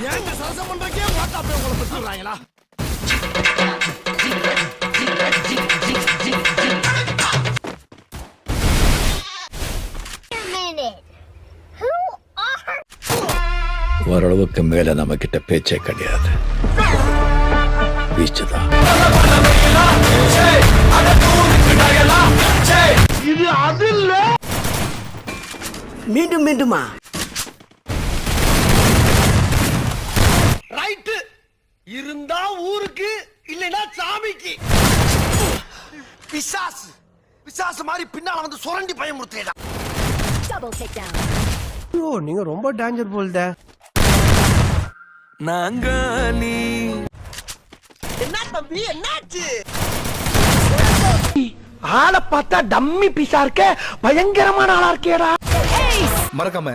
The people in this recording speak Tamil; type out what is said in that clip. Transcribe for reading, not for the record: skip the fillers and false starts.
ஏங்க சரசம் பண்றக்கே வாட்ஸ்அப்ல உங்களை பெற்றுறாங்களா? ஓரளவுக்கு மேல நம்ம கிட்ட பேச்சே கிடையாது. வீச்சுதான். இது அது இல்ல. மீண்டும் மீண்டுமா? ரைட். இருந்தா ஊருக்கு, இல்லனா சாமிக்கு. பிசாசு பிசாசு மாதிரி பின்னால வந்து சுரண்டி பயமுறுத்தேடா. Double takedown. ஐயோ, நீங்க ரொம்ப டேஞ்சர் போல்த. நாங்காலி. என்ன தம்பி என்னாச்சு? ஆளை பார்த்தா டம்மி பீஸா இருக்க, பயங்கரமான ஆளா இருக்கேடா. மறக்காம